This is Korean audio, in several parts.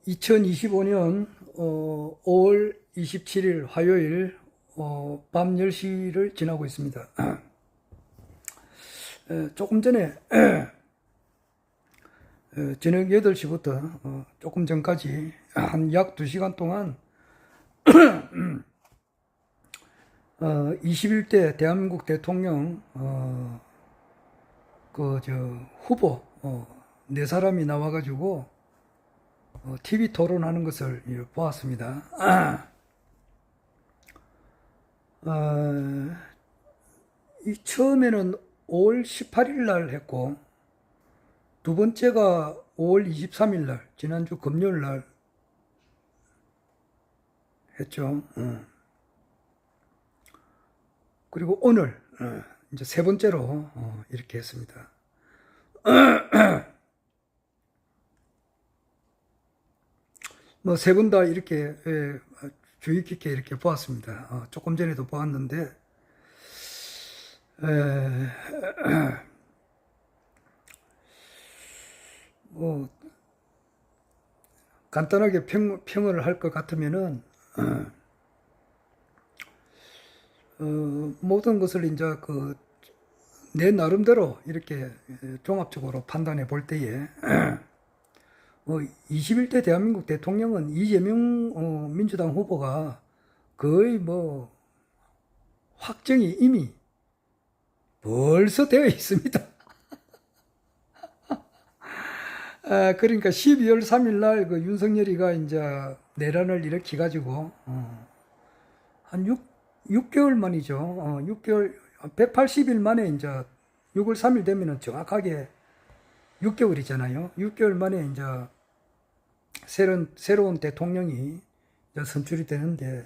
2025년 5월 27일 화요일 밤 10시를 지나고 있습니다. 조금 전에 저녁 8시부터 조금 전까지 한 약 2시간 동안 21대 대한민국 대통령 후보 4사람이 나와가지고 TV 토론하는 것을 보았습니다. 처음에는 5월 18일 날 했고, 두 번째가 5월 23일 날, 지난주 금요일 날 했죠. 그리고 오늘, 이제 세 번째로 이렇게 했습니다. 뭐 세 번 다 이렇게 주의 깊게 이렇게 보았습니다. 조금 전에도 보았는데 뭐 간단하게 평을 할 것 같으면은 모든 것을 이제 내 나름대로 이렇게 종합적으로 판단해 볼 때에 21대 대한민국 대통령은 이재명 민주당 후보가 거의 확정이 이미 벌써 되어 있습니다. 그러니까 12월 3일 날 윤석열이가 이제 내란을 일으켜가지고 한 6개월 만이죠. 6개월 180일 만에 이제 6월 3일 되면은 정확하게 6개월이잖아요. 6개월 만에 이제 새로운 대통령이 이제 선출이 되는데,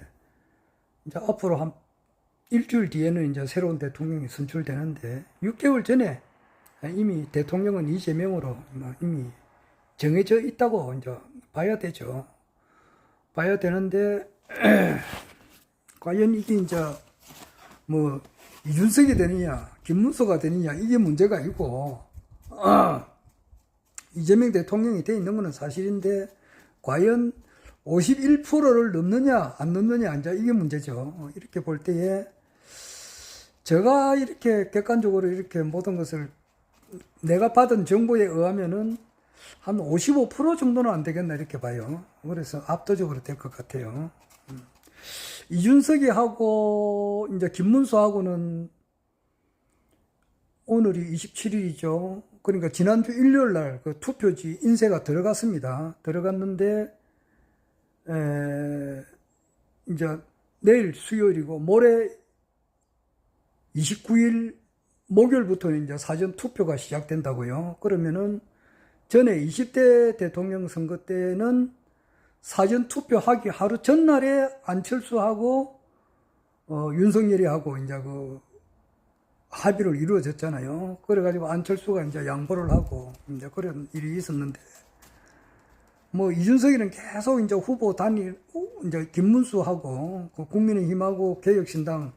이제 앞으로 한 일주일 뒤에는 이제 새로운 대통령이 선출되는데, 6개월 전에 이미 대통령은 이재명으로 이미 정해져 있다고 이제 봐야 되죠. 봐야 되는데, 과연 이게 이제 이준석이 되느냐, 김문수가 되느냐, 이게 문제가 아니고, 이재명 대통령이 돼 있는 것은 사실인데, 과연 51%를 넘느냐, 안 넘느냐, 이제 이게 문제죠. 이렇게 볼 때에, 제가 이렇게 객관적으로 이렇게 모든 것을 내가 받은 정보에 의하면은 한 55% 정도는 안 되겠나, 이렇게 봐요. 그래서 압도적으로 될 것 같아요. 이준석이 하고, 이제 김문수하고는 오늘이 27일이죠. 그러니까 지난주 일요일 날 투표지 인쇄가 들어갔습니다. 들어갔는데, 이제 내일 수요일이고, 모레 29일 목요일부터는 이제 사전 투표가 시작된다고요. 그러면은 전에 20대 대통령 선거 때는 사전 투표하기 하루 전날에 안철수하고 윤석열이 하고 이제 합의를 이루어졌잖아요. 그래가지고 안철수가 이제 양보를 하고 이제 그런 일이 있었는데, 이준석이는 계속 이제 후보 단일, 이제 김문수하고 국민의힘하고 개혁신당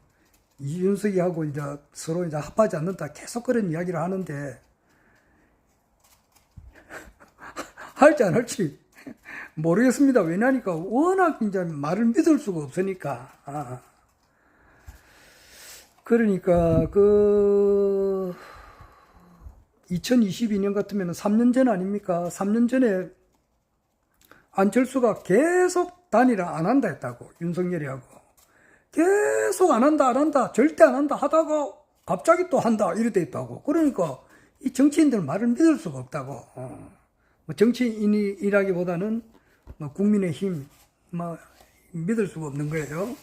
이준석이하고 이제 서로 이제 합하지 않는다, 계속 그런 이야기를 하는데, 할지 안 할지 모르겠습니다. 왜냐니까 워낙 이제 말을 믿을 수가 없으니까. 그러니까 2022년 같으면 3년 전 아닙니까? 3년 전에 안철수가 계속 단일화 안 한다 했다고, 윤석열이 하고. 계속 안 한다, 절대 안 한다 하다가 갑자기 또 한다, 이렇게 있다고. 그러니까 이 정치인들 말을 믿을 수가 없다고. 정치인이라기보다는 국민의힘 믿을 수가 없는 거예요.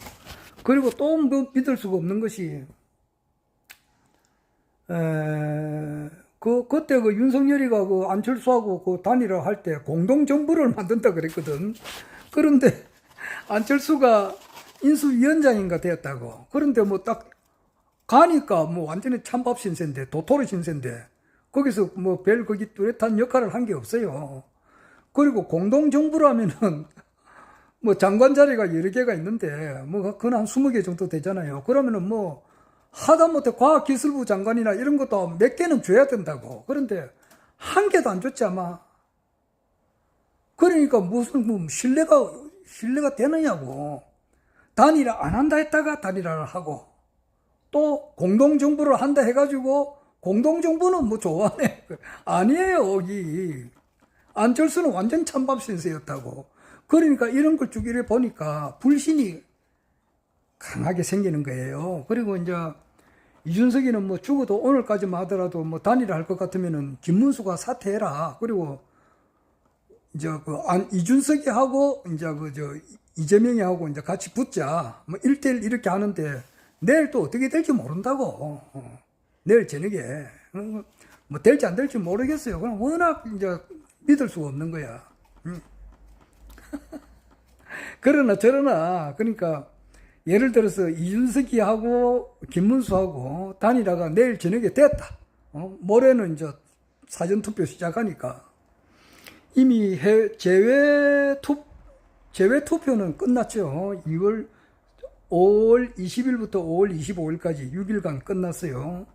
그리고 또 믿을 수가 없는 것이, 그때 윤석열이가 안철수하고 단일화 할 때 공동정부를 만든다 그랬거든. 그런데 안철수가 인수위원장인가 되었다고. 그런데 딱 가니까 완전히 찬밥 신세인데, 도토리 신세인데, 거기서 별 뚜렷한 역할을 한 게 없어요. 그리고 공동정부라면은 장관 자리가 여러 개가 있는데, 그건 한 20개 정도 되잖아요. 그러면은 하다못해 과학기술부 장관이나 이런 것도 몇 개는 줘야 된다고. 그런데 한 개도 안 줬지, 아마. 그러니까 무슨 뭐 신뢰가 되느냐고. 단일화 안 한다 했다가 단일화를 하고, 또 공동정부를 한다 해가지고 공동정부는 뭐 좋아하네. 아니에요. 여기 안철수는 완전 찬밥 신세였다고. 그러니까 이런 걸 쭉 이래 보니까 불신이 강하게 생기는 거예요. 그리고 이제 이준석이는 뭐 죽어도 오늘까지만 하더라도 뭐 단일화 할 것 같으면은 김문수가 사퇴해라. 그리고 이제 이준석이 하고 이제 이재명이 하고 이제 같이 붙자. 뭐 1대1 이렇게 하는데 내일 또 어떻게 될지 모른다고. 내일 저녁에 뭐 될지 안 될지 모르겠어요. 그냥 워낙 이제 믿을 수가 없는 거야. 그러나 저러나 그러니까 예를 들어서 이준석이 하고 김문수하고 단일화가 내일 저녁에 됐다. 모레는 이제 사전투표 시작하니까 이미 제외투표는 끝났죠. 5월 20일부터 5월 25일까지 6일간 끝났어요.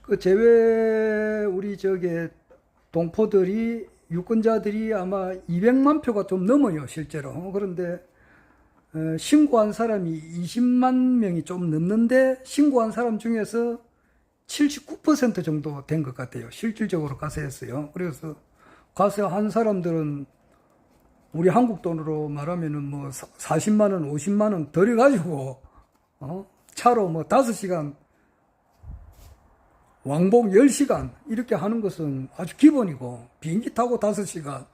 그 우리 동포들이, 유권자들이 아마 200만 표가 좀 넘어요, 실제로. 그런데, 신고한 사람이 20만 명이 좀 넘는데, 신고한 사람 중에서 79% 정도 된 것 같아요. 실질적으로 가세했어요. 그래서 가세한 사람들은 우리 한국 돈으로 말하면은 뭐 40만원, 50만원 들여가지고, 차로 뭐 5시간, 왕복 10시간, 이렇게 하는 것은 아주 기본이고, 비행기 타고 5시간,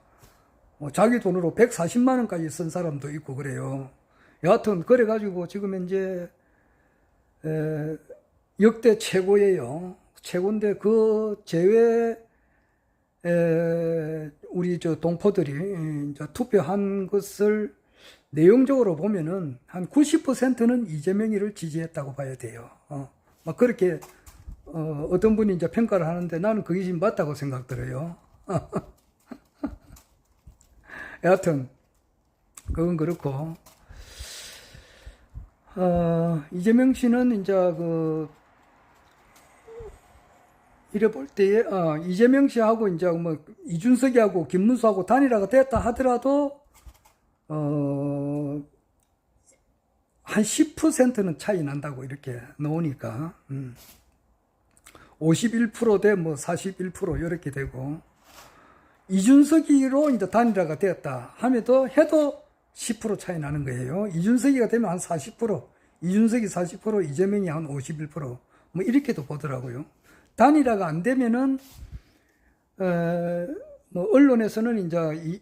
자기 돈으로 140만원까지 쓴 사람도 있고 그래요. 여하튼, 그래가지고 지금 현재, 역대 최고예요. 최고인데 그 우리 동포들이 이제 투표한 것을 내용적으로 보면은 한 90%는 이재명이를 지지했다고 봐야 돼요. 막 그렇게 어떤 분이 이제 평가를 하는데 나는 그게 지금 맞다고 생각 들어요. 여하튼 그건 그렇고 이재명 씨는 이제 이래 볼 때에, 이재명 씨하고 이제 뭐, 이준석이하고 김문수하고 단일화가 됐다 하더라도, 한 10%는 차이 난다고 이렇게 나오니까, 51% 대 뭐 41% 이렇게 되고, 이준석이로 이제 단일화가 되었다 해도 10% 차이 나는 거예요. 이준석이가 되면 한 40%, 이준석이 40%, 이재명이 한 51%, 뭐 이렇게도 보더라고요. 단일화가 안 되면은, 뭐, 언론에서는 이제,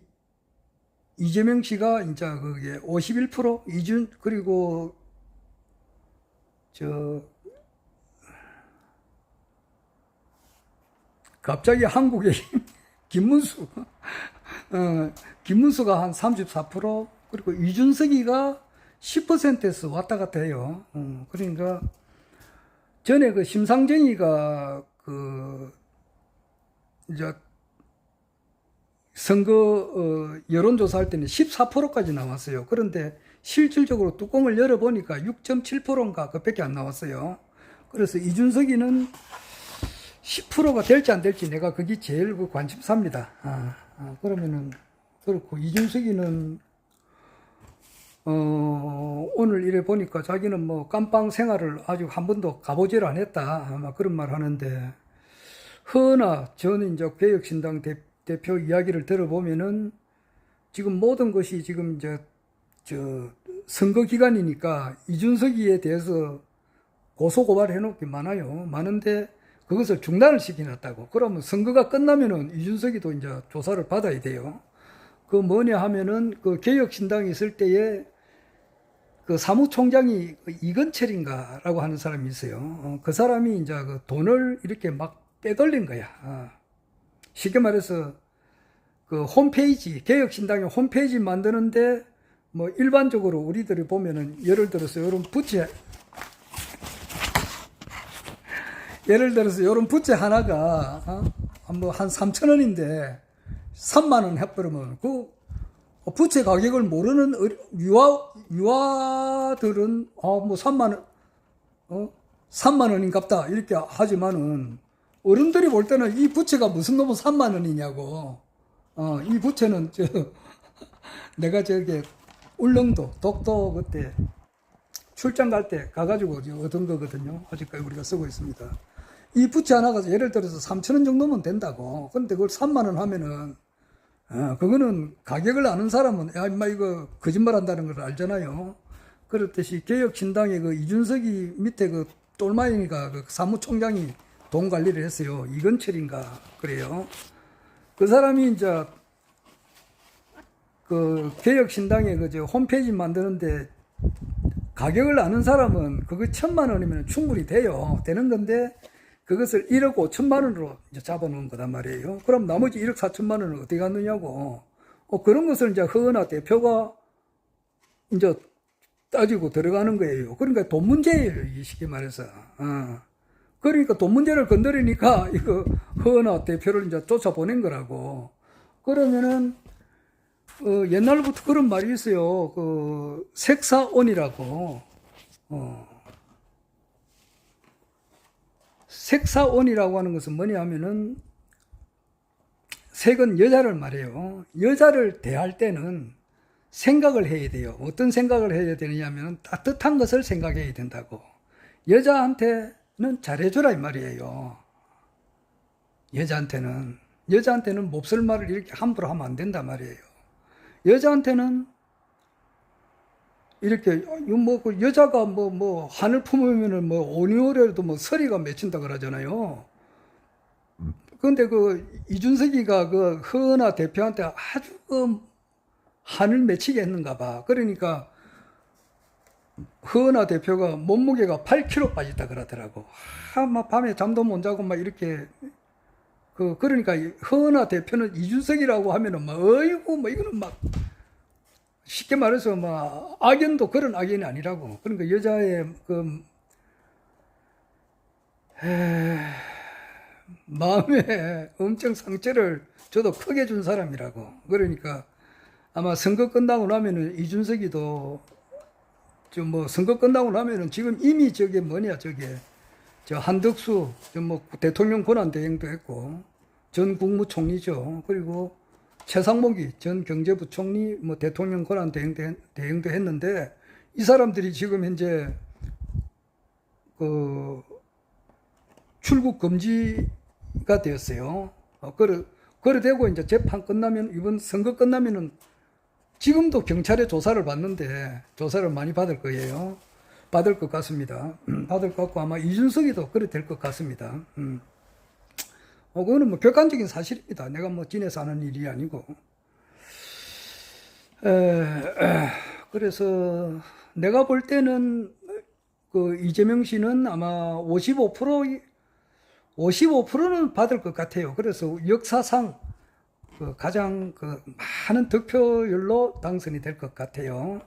이재명 씨가 이제 그게 51%, 그리고, 갑자기 한국의 김문수가 한 34%, 그리고 이준석이가 10%에서 왔다 갔다 해요. 그러니까, 전에 심상정이가 이제 선거 여론조사할 때는 14%까지 나왔어요. 그런데 실질적으로 뚜껑을 열어보니까 6.7%인가 그밖에 안 나왔어요. 그래서 이준석이는 10%가 될지 안 될지 내가 그게 제일 관심사입니다. 그러면은 그렇고 이준석이는 오늘 이래 보니까 자기는 뭐 깜빵 생활을 아직 한 번도 가보지를 않았다. 아마 그런 말 하는데, 허나 저는 이제 개혁신당 대표 이야기를 들어보면은 지금 모든 것이 지금 이제 선거 기간이니까 이준석이에 대해서 고소고발 해놓을 게 많은데 그것을 중단을 시켜놨다고. 그러면 선거가 끝나면은 이준석이도 이제 조사를 받아야 돼요. 그 뭐냐 하면은 그 개혁신당이 있을 때에 그 사무총장이 이건철인가라고 하는 사람이 있어요. 그 사람이 이제 그 돈을 이렇게 막 빼돌린 거야. 쉽게 말해서 그 홈페이지, 개혁신당의 홈페이지 만드는데 뭐 일반적으로 우리들이 보면은 예를 들어서 이런 부채 하나가 뭐 한 3,000원인데 3만 원 해버리면 그 부채 가격을 모르는 유아들은 뭐 3만 원, 3만 원인갑다 이렇게 하지만은 어른들이 볼 때는 이 부채가 무슨 놈의 3만 원이냐고. 이 부채는 내가 저기 울릉도, 독도 그때 출장 갈 때 가가지고 얻은 거거든요. 아직까지 우리가 쓰고 있습니다. 이 부채 하나가 예를 들어서 3,000원 정도면 된다고. 근데 그걸 3만 원 하면은, 그거는 가격을 아는 사람은, 야, 임마, 이거 거짓말 한다는 걸 알잖아요. 그렇듯이 개혁신당의 그 이준석이 밑에 그 똘마이니가 그 사무총장이 돈 관리를 했어요. 이건철인가, 그래요. 그 사람이 이제 그 개혁신당의 그 홈페이지 만드는데 가격을 아는 사람은 그거 1,000만 원이면 충분히 돼요. 되는 건데 그것을 1억 5천만 원으로 이제 잡아놓은 거단 말이에요. 그럼 나머지 1억 4천만 원은 어디 갔느냐고. 그런 것을 이제 허은하 대표가 이제 따지고 들어가는 거예요. 그러니까 돈 문제예요. 이 쉽게 말해서. 그러니까 돈 문제를 건드리니까 이거 허은하 대표를 이제 쫓아보낸 거라고. 그러면은 옛날부터 그런 말이 있어요. 그 색사원이라고. 색사원이라고 하는 것은 뭐냐 하면은 색은 여자를 말해요. 여자를 대할 때는 생각을 해야 돼요. 어떤 생각을 해야 되느냐면 따뜻한 것을 생각해야 된다고. 여자한테는 잘해주라 이 말이에요. 여자한테는 몹쓸 말을 이렇게 함부로 하면 안 된단 말이에요. 여자한테는 이렇게 그 여자가 한을 품으면은 오니오래도 서리가 맺힌다 그러잖아요. 그런데 그 이준석이가 그 허은하 대표한테 아주 한을 맺히게 했는가 봐. 그러니까 허은하 대표가 몸무게가 8kg 빠졌다 그러더라고. 막 밤에 잠도 못 자고 막 이렇게 그러니까 허은하 대표는 이준석이라고 하면은 어이구 이거는 쉽게 말해서 악연도 그런 악연이 아니라고. 그러니까 여자의 마음에 엄청 상처를 저도 크게 준 사람이라고. 그러니까 아마 선거 끝나고 나면은 이준석이도 선거 끝나고 나면은 지금 이미 저 한덕수 대통령 권한 대행도 했고 전 국무총리죠. 그리고 최상목이 전 경제부총리 대통령 권한 대행도 했는데 이 사람들이 지금 현재 출국 금지가 되었어요. 그래 되고 이제 재판 끝나면 이번 선거 끝나면은 지금도 경찰의 조사를 받는데 조사를 많이 받을 거예요. 받을 것 같습니다. 받을 것 같고 아마 이준석이도 그래 될 것 같습니다. 그거는 객관적인 사실입니다. 내가 지내서 하는 일이 아니고. 그래서 내가 볼 때는 이재명 씨는 아마 55%는 받을 것 같아요. 그래서 역사상 가장 많은 득표율로 당선이 될 것 같아요.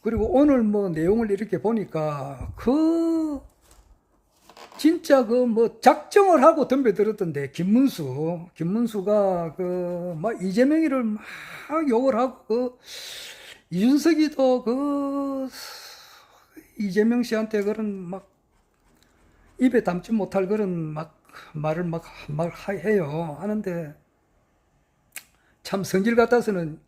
그리고 오늘 내용을 이렇게 보니까 진짜 작정을 하고 덤벼들었던데 김문수가 이재명이를 막 욕을 하고 이준석이도 이재명 씨한테 그런 입에 담지 못할 그런 말을 해요. 하는데 참 성질 같아서는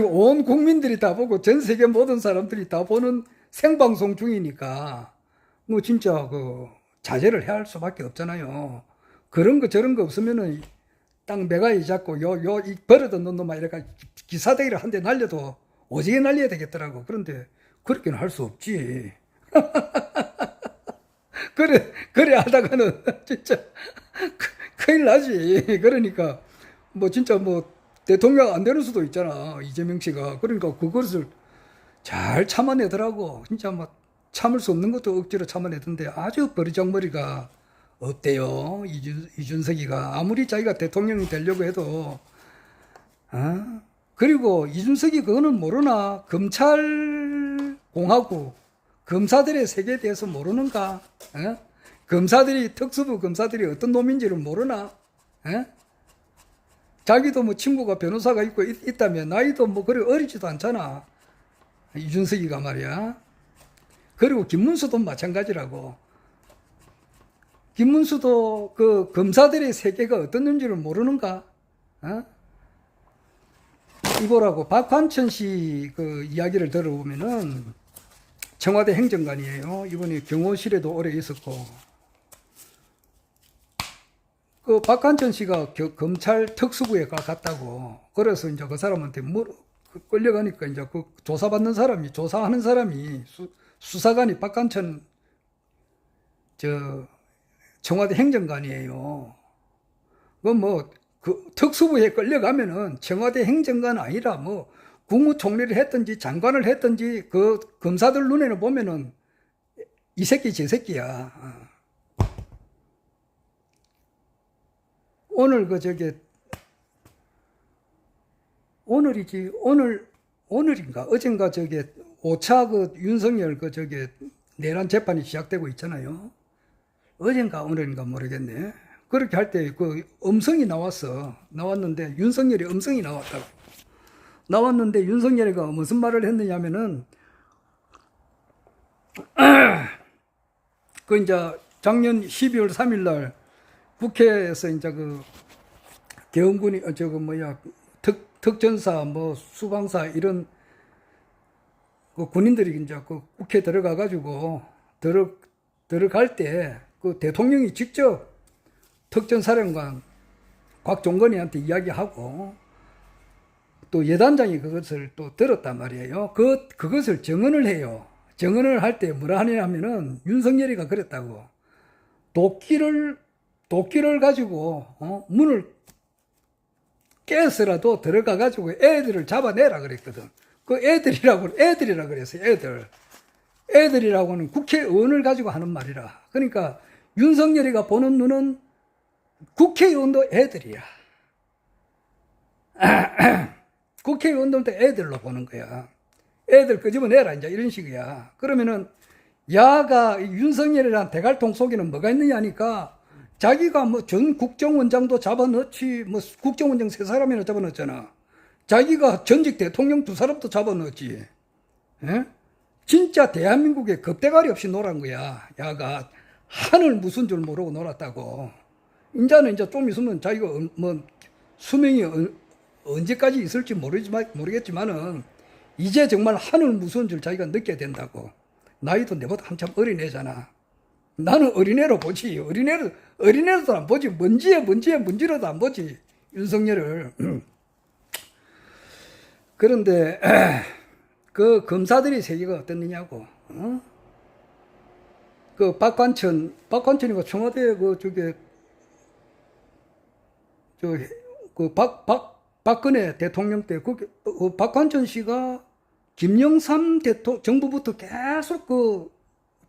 온 국민들이 다 보고 전 세계 모든 사람들이 다 보는 생방송 중이니까 진짜 자제를 해야 할 수밖에 없잖아요. 그런 거 저런 거 없으면은 딱 매가이 잡고 이 버릇없는 놈아 이래가 기사대기를 한 대 날려도 오지게 날려야 되겠더라고. 그런데 그렇게는 할 수 없지. 그래 하다가는 진짜 큰일 나지. 그러니까 진짜 대통령 안 되는 수도 있잖아. 이재명 씨가. 그러니까 그것을 잘 참아내더라고. 진짜 참을 수 없는 것도 억지로 참아내던데 아주 버리장머리가 없대요. 이준석이가. 아무리 자기가 대통령이 되려고 해도. 그리고 이준석이 그거는 모르나? 검찰공화국, 검사들의 세계에 대해서 모르는가? 특수부 검사들이 어떤 놈인지를 모르나? 자기도 친구가 변호사가 있다면 나이도 그리 어리지도 않잖아. 이준석이가 말이야. 그리고 김문수도 마찬가지라고. 김문수도 그 검사들의 세계가 어떻는지를 모르는가? 어? 이보라고 박환천 씨 그 이야기를 들어보면은 청와대 행정관이에요. 이분이 경호실에도 오래 있었고, 그 박환천 씨가 검찰 특수부에 갔다고. 그래서 이제 그 사람한테 끌려가니까 이제 그 조사받는 사람이, 조사하는 사람이 수사관이 박환천 청와대 행정관이에요. 그 특수부에 끌려가면은 청와대 행정관 아니라 뭐 국무총리를 했든지 장관을 했든지 그 검사들 눈에는 보면은 이 새끼 저 새끼야. 오늘 오늘인가 어젠가 5차 윤석열 내란 재판이 시작되고 있잖아요. 어젠가 오늘인가 모르겠네. 그렇게 할 때 그 음성이 나왔는데 윤석열이 음성이 나왔다고. 나왔는데 윤석열이가 무슨 말을 했느냐면은 그 이제 작년 12월 3일 날 국회에서 이제 그 계엄군이 특전사 뭐 수방사 이런 그 군인들이 이제 그 국회 들어가 가지고 들어갈 때 그 대통령이 직접 특전사령관 곽종건이한테 이야기하고 또 예단장이 그것을 또 들었단 말이에요. 그것을 증언을 해요. 증언을 할 때 뭐라 하냐면은 윤석열이가 그랬다고. 도끼를 가지고 문을 깨서라도 들어가 가지고 애들을 잡아내라 그랬거든. 그 애들이라 그랬어요. 애들이라고는 국회의원을 가지고 하는 말이라. 그러니까 윤석열이가 보는 눈은 국회의원도 애들이야. 국회의원들도 애들로 보는 거야. 애들 끄집어내라 이제 이런 식이야. 그러면은 야가 윤석열이란 대갈통 속에는 뭐가 있느냐 하니까 자기가 뭐 전 국정원장도 잡아넣지, 뭐 국정원장 3사람이나 잡아넣었잖아. 자기가 전직 대통령 2사람도 잡아넣었지. 에? 진짜 대한민국에 겁대가리 없이 놀은 거야. 야가 하늘 무슨 줄 모르고 놀았다고. 이제는 좀 있으면 자기가 뭐 수명이 언제까지 있을지 모르겠지만은 이제 정말 하늘 무서운 줄 자기가 느껴야 된다고. 나이도 내보다 한참 어린애잖아. 나는 어린애로 보지. 어린애로도 안 보지. 먼지로도 안 보지. 윤석열을. 그런데 그 검사들의 세계가 어떻느냐고. 그 박관천이가 청와대 박근혜 대통령 때 박관천 씨가 김영삼 정부부터 계속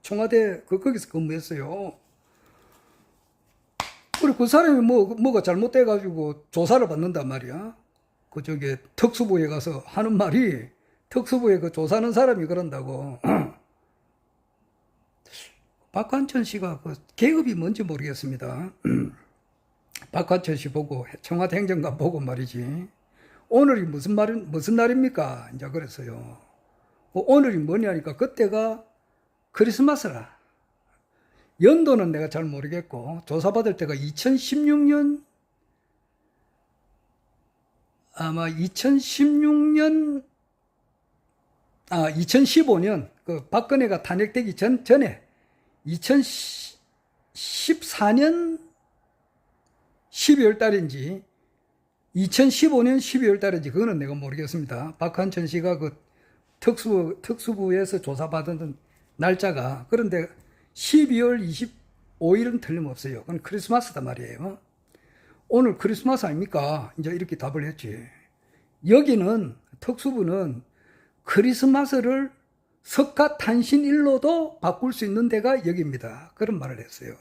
청와대 거기서 근무했어요. 그리고 그 사람이 뭐가 잘못돼가지고 조사를 받는단 말이야. 특수부에 가서 하는 말이, 특수부에 조사하는 사람이 그런다고. 박관천 씨가 계급이 뭔지 모르겠습니다. 박관천 씨 보고, 청와대 행정관 보고 말이지. 오늘이 무슨 날입니까? 이제 그랬어요. 오늘이 뭐냐니까 그때가 크리스마스라. 연도는 내가 잘 모르겠고, 조사받을 때가 2016년, 아마 2015년, 박근혜가 탄핵되기 전에, 2014년 12월 달인지, 2015년 12월 달인지, 그거는 내가 모르겠습니다. 박한천 씨가 특수부에서 조사받은 날짜가, 그런데 12월 25일은 틀림없어요. 그건 크리스마스다 말이에요. 오늘 크리스마스 아닙니까? 이제 이렇게 답을 했지. 여기는, 특수부는 크리스마스를 석가탄신일로도 바꿀 수 있는 데가 여기입니다. 그런 말을 했어요.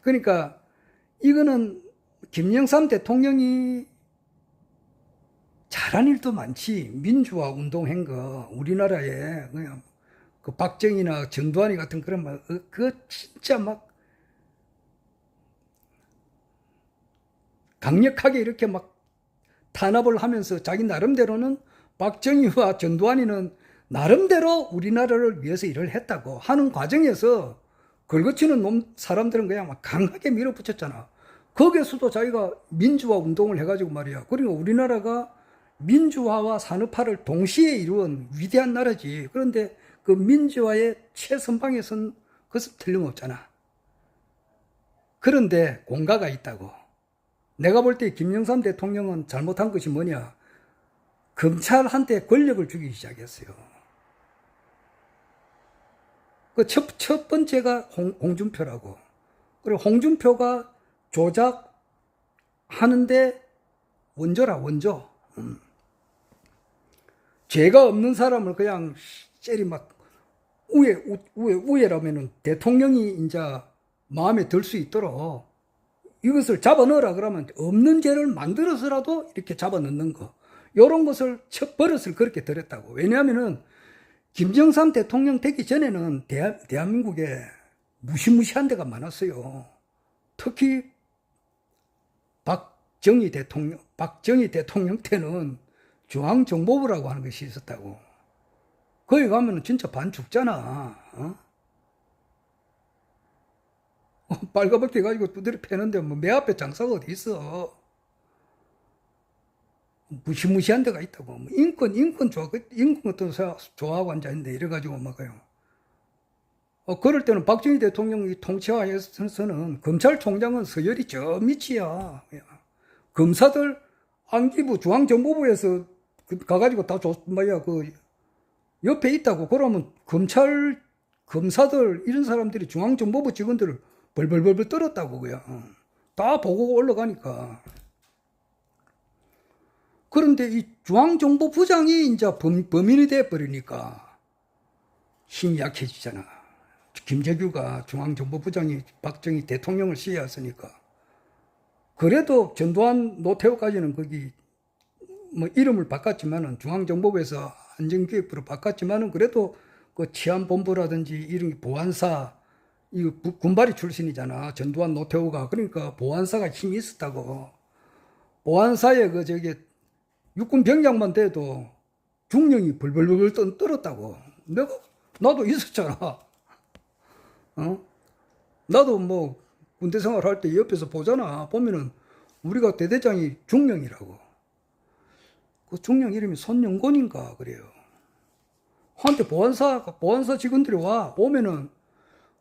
그러니까 이거는 김영삼 대통령이 잘한 일도 많지. 민주화 운동한 거, 우리나라에 그냥 박정희나 전두환이 같은 그런 말, 그거 진짜 막 강력하게 이렇게 막 탄압을 하면서 자기 나름대로는 박정희와 전두환이는 나름대로 우리나라를 위해서 일을 했다고 하는 과정에서 걸거치는 사람들은 그냥 막 강하게 밀어붙였잖아. 거기에서도 자기가 민주화 운동을 해가지고 말이야. 그러니까 우리나라가 민주화와 산업화를 동시에 이루은 위대한 나라지. 그런데 그 민주화의 최선방에 선 것은 틀림없잖아. 그런데 공가가 있다고. 내가 볼 때 김영삼 대통령은 잘못한 것이 뭐냐. 검찰한테 권력을 주기 시작했어요. 그 첫 번째가 홍준표라고. 그리고 홍준표가 조작하는데 원조라, 원조. 죄가 없는 사람을 그냥 째리 막 우회라면은 대통령이 이제 마음에 들 수 있도록 이것을 잡아 넣으라 그러면 없는 죄를 만들어서라도 이렇게 잡아 넣는 거. 요런 것을 첫 버릇을 그렇게 들였다고. 왜냐하면은 김정삼 대통령 되기 전에는 대한민국에 무시무시한 데가 많았어요. 특히 박정희 대통령 때는 중앙정보부라고 하는 것이 있었다고. 거기 가면은 진짜 반 죽잖아. 빨가벗게 가지고 두드려 패는데 뭐 내 앞에 장사가 어디 있어. 무시무시한 데가 있다고. 뭐 인권 것도 좋아하고 앉아있는데 이래가지고 막요. 그럴 때는 박정희 대통령이 통치하에서는 검찰총장은 서열이 저 밑이야. 검사들 안기부 중앙정보부에서 가가지고 다 옆에 있다고. 그러면 검사들 이런 사람들이 중앙정보부 직원들을 벌벌벌벌 떨었다고 그야. 다 보고 올라가니까. 그런데 이 중앙정보부장이 이제 범인이 돼버리니까 힘이 약해지잖아. 김재규가 중앙정보부장이 박정희 대통령을 시해했으니까. 그래도 전두환 노태우까지는 거기 뭐 이름을 바꿨지만은 중앙정보부에서 안전기획부로 바꿨지만은 그래도 그 치안본부라든지 이런 보안사 이거 군발이 출신이잖아. 전두환 노태우가. 그러니까 보안사가 힘이 있었다고. 보안사에 육군 병장만 돼도 중령이 벌벌벌 떨었다고. 나도 있었잖아. 나도 뭐 군대 생활할 때 옆에서 보잖아. 보면은 우리가 대대장이 중령이라고. 그 중령 이름이 손영곤인가 그래요. 한테 보안사 직원들이 오면은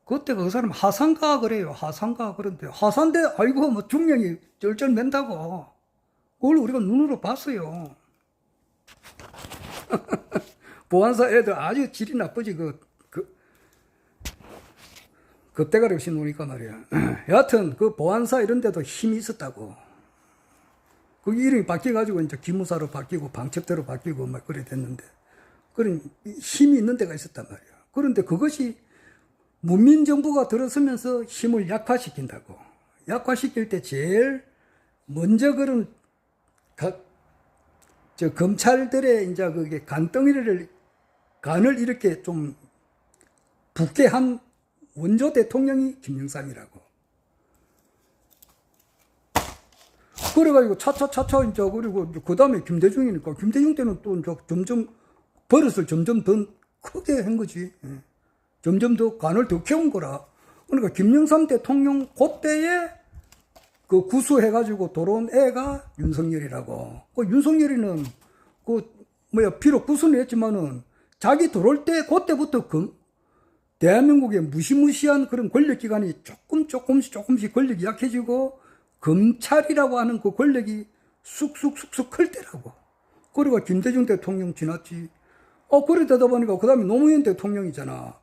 그때 그 사람 하산가 그래요. 하산가. 그런데 하산대 아이고 뭐 중령이 쩔쩔 맨다고. 그걸 우리가 눈으로 봤어요. 보안사 애들 아주 질이 나쁘지. 급대가리 없이 노니까 말이야. 여하튼 그 보안사 이런 데도 힘이 있었다고. 그 이름이 바뀌어가지고 이제 기무사로 바뀌고 방첩대로 바뀌고 막 그래 됐는데 그런 힘이 있는 데가 있었단 말이야. 그런데 그것이 문민정부가 들어서면서 힘을 약화시킨다고. 약화시킬 때 제일 먼저 그런 검찰들의 이제 그게 간을 이렇게 좀 붓게 한 원조 대통령이 김영삼이라고. 그래가지고 차차 이제 그리고 그 다음에 김대중이니까 김대중 때는 또 점점 버릇을 점점 더 크게 한 거지. 점점 더 간을 더 키운 거라. 그러니까 김영삼 대통령 그때에 그 구수해가지고 돌아온 애가 윤석열이라고. 그 윤석열이는 비록 구수는 했지만은 자기 들어올 때 그때부터 대한민국의 무시무시한 그런 권력기관이 조금씩 권력이 약해지고 검찰이라고 하는 그 권력이 쑥쑥 클 때라고. 그리고 김대중 대통령 지났지. 그러다 보니까 그 다음에 노무현 대통령이잖아.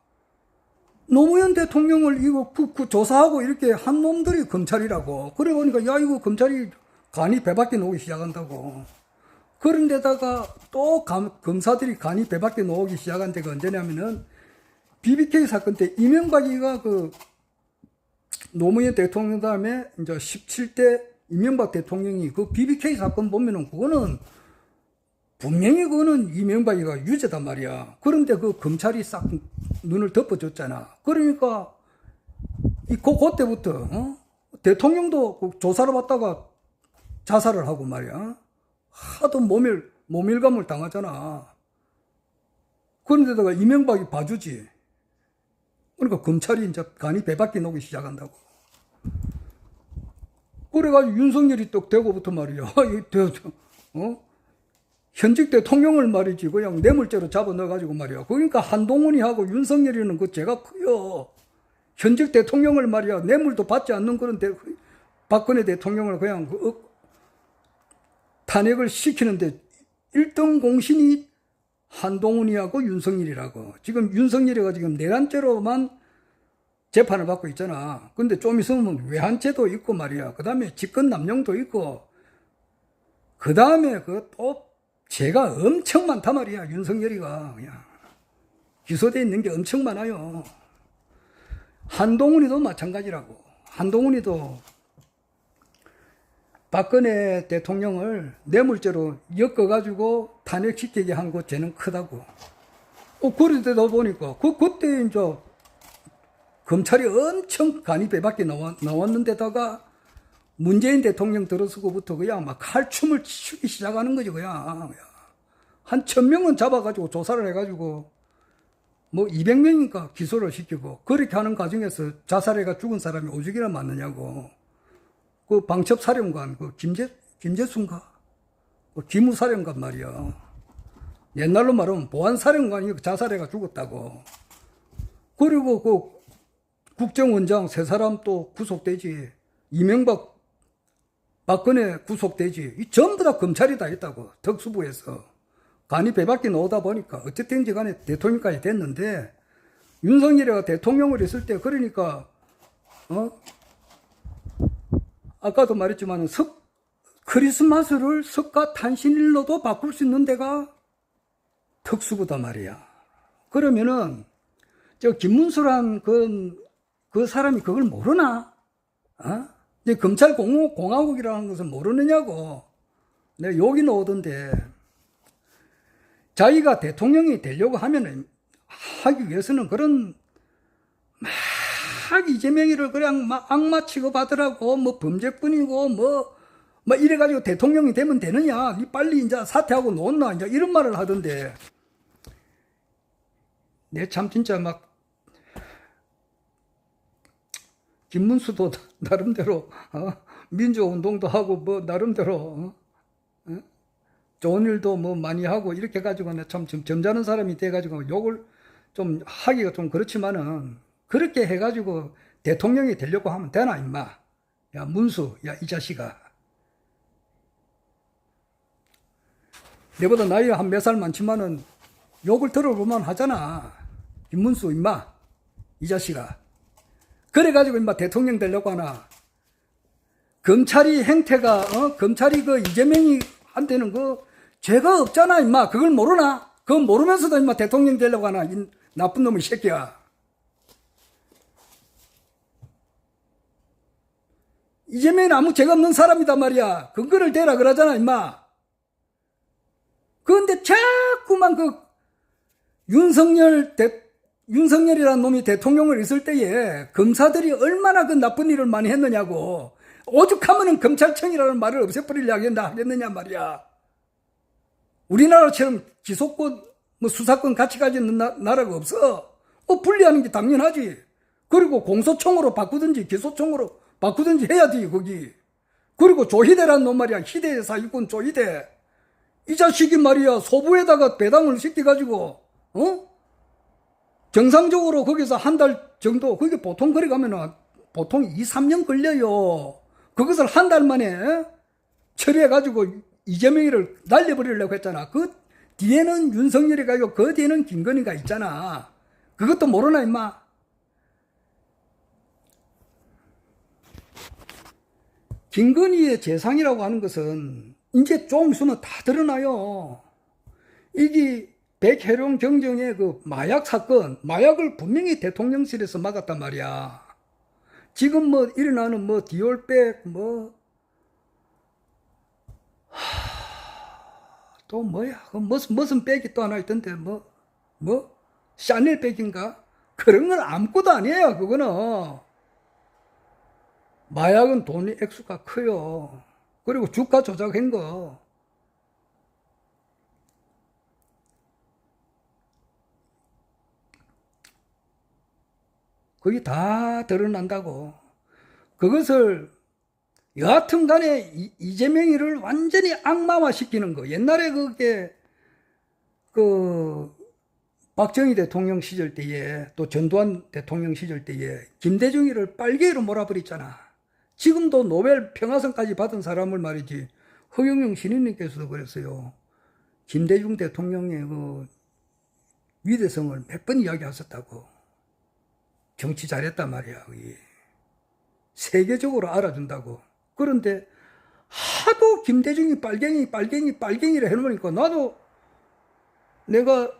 노무현 대통령을 이거 조사하고 이렇게 한 놈들이 검찰이라고. 그래 보니까 야 이거 검찰이 간이 배밖에 나오기 시작한다고. 그런데다가 또 검사들이 간이 배밖에 나오기 시작한 데가 언제냐면은 BBK 사건 때 이명박이가 노무현 대통령 다음에 이제 17대 이명박 대통령이 그 BBK 사건 보면은 그거는 분명히 그거는 이명박이가 유죄단 말이야. 그런데 그 검찰이 싹 눈을 덮어줬잖아. 그러니까 그때부터 대통령도 조사를 받다가 자살을 하고 말이야. 하도 모멸감을 당하잖아. 그런데다가 이명박이 봐주지. 그러니까 검찰이 이제 간이 배밖에 놓기 시작한다고. 그래가지고 윤석열이 또 되고부터 말이야. 현직 대통령을 말이지 그냥 뇌물죄로 잡아 넣어가지고 말이야. 그러니까 한동훈이하고 윤석열이는 그 죄가 커요. 현직 대통령을 말이야 뇌물도 받지 않는 그런 박근혜 대통령을 그냥 탄핵을 시키는데 1등 공신이 한동훈이하고 윤석열이라고. 지금 윤석열이가 지금 내란죄로만 재판을 받고 있잖아. 근데 좀 있으면 외환죄도 있고 말이야. 그 다음에 직권남용도 있고, 그 다음에 그 또 죄가 엄청 많단 말이야. 윤석열이가 그냥 기소돼 있는 게 엄청 많아요. 한동훈이도 마찬가지라고. 한동훈이도 박근혜 대통령을 뇌물죄로 엮어가지고 탄핵시키게 한 그 죄는 크다고. 그러다 보니까, 그때 이제 검찰이 엄청 간이 배밖에 나왔는데다가 문재인 대통령 들어서고부터 그냥 막 칼춤을 추기 시작하는 거지, 그냥. 한 1000명은 잡아가지고 조사를 해가지고 뭐 200명인가 기소를 시키고 그렇게 하는 과정에서 자살해가 죽은 사람이 오죽이나 많느냐고. 그 방첩사령관, 그 김재순가? 그 기무사령관 말이야. 옛날로 말하면 보안사령관이 자살해가 죽었다고. 그리고 그 국정원장 3사람 또 구속되지. 이명박, 박근혜 구속되지. 이 전부 다 검찰이 다 했다고. 특수부에서. 간이 배밖에 나오다 보니까 어쨌든지 간에 대통령까지 됐는데 윤석열이가 대통령을 했을 때 그러니까 아까도 말했지만 크리스마스를 석가탄신일로도 바꿀 수 있는 데가 특수부다 말이야. 그러면은 저 김문수란 그 사람이 그걸 모르나? 이제 검찰 공화국이라는 것을 모르느냐고. 내가 욕이 나오던데. 자기가 대통령이 되려고 하면은 하기 위해서는 그런 막 이재명이를 그냥 막 악마 취급하더라고. 뭐 범죄꾼이고 뭐 이래가지고 대통령이 되면 되느냐? 니 빨리 이제 사퇴하고 놓나? 이제 이런 말을 하던데. 내 참 진짜 막 김문수도 나름대로 민주운동도 하고 뭐 나름대로 좋은 일도 뭐 많이 하고 이렇게 해가지고 참 점잖은 사람이 돼가지고 욕을 좀 하기가 좀 그렇지만은 그렇게 해가지고 대통령이 되려고 하면 되나 임마. 야 문수, 야 이 자식아. 내보다 나이가 한 몇 살 많지만은 욕을 들어보면 하잖아. 김문수 임마, 이 자식아. 그래가지고 임마 대통령 되려고 하나. 검찰이 행태가 검찰이 그 이재명이 한테는 그 죄가 없잖아 임마. 그걸 모르나? 그거 모르면서도 임마 대통령 되려고 하나. 이 나쁜 놈의 새끼야. 이재명은 아무 죄가 없는 사람이단 말이야. 근거를 대라 그러잖아 임마. 그런데 자꾸만 그 윤석열이라는 놈이 대통령을 있을 때에 검사들이 얼마나 그 나쁜 일을 많이 했느냐고. 오죽하면은 검찰청이라는 말을 없애버리려 하겠느냐 말이야. 우리나라처럼 기소권, 뭐 수사권 같이 가지는 나라가 없어. 분리하는 게 당연하지. 그리고 공소청으로 바꾸든지 기소청으로 바꾸든지 해야 돼, 거기. 그리고 조희대라는 놈 말이야. 희대의 사기꾼 조희대. 이 자식이 말이야. 소부에다가 배당을 시켜가지고, 정상적으로 거기서 한 달 정도, 그게 보통 거리 가면은 보통 2, 3년 걸려요. 그것을 한 달 만에 처리해가지고 이재명이를 날려버리려고 했잖아. 그 뒤에는 윤석열이가 있고 그 뒤에는 김건희가 있잖아. 그것도 모르나 임마. 김건희의 재상이라고 하는 것은 이제 좀 있으면 다 드러나요. 이게 백혜룡 경정의 그 마약 사건, 마약을 분명히 대통령실에서 막았단 말이야. 지금 뭐 일어나는 뭐 디올백 또 뭐야? 무슨 백이 또 하나 있던데 샤넬 백인가? 그런 건 아무것도 아니에요. 그거는 마약은 돈이 액수가 커요. 그리고 주가 조작한 거. 거기 다 드러난다고. 그것을 여하튼 간에 이재명이를 완전히 악마화 시키는 거. 옛날에 그게 박정희 대통령 시절 때에 또 전두환 대통령 시절 때에 김대중이를 빨개로 몰아버렸잖아. 지금도 노벨 평화상까지 받은 사람을 말이지. 허경영 신인님께서도 그랬어요. 김대중 대통령의 그 위대성을 몇 번 이야기하셨다고. 정치 잘했단 말이야. 세계적으로 알아준다고. 그런데 하도 김대중이 빨갱이라 해놓으니까 나도 내가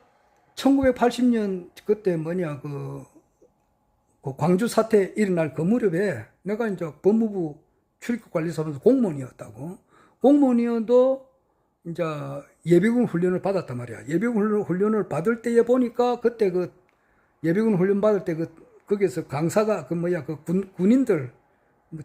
1980년 그때 그 광주 사태 일어날 그 무렵에 내가 이제 법무부 출입국관리사무소 공무원이었다고. 공무원이어도 이제 예비군 훈련을 받았단 말이야. 예비군 훈련을 받을 때에 보니까 그때 예비군 훈련 받을 때 거기에서 강사가 군인들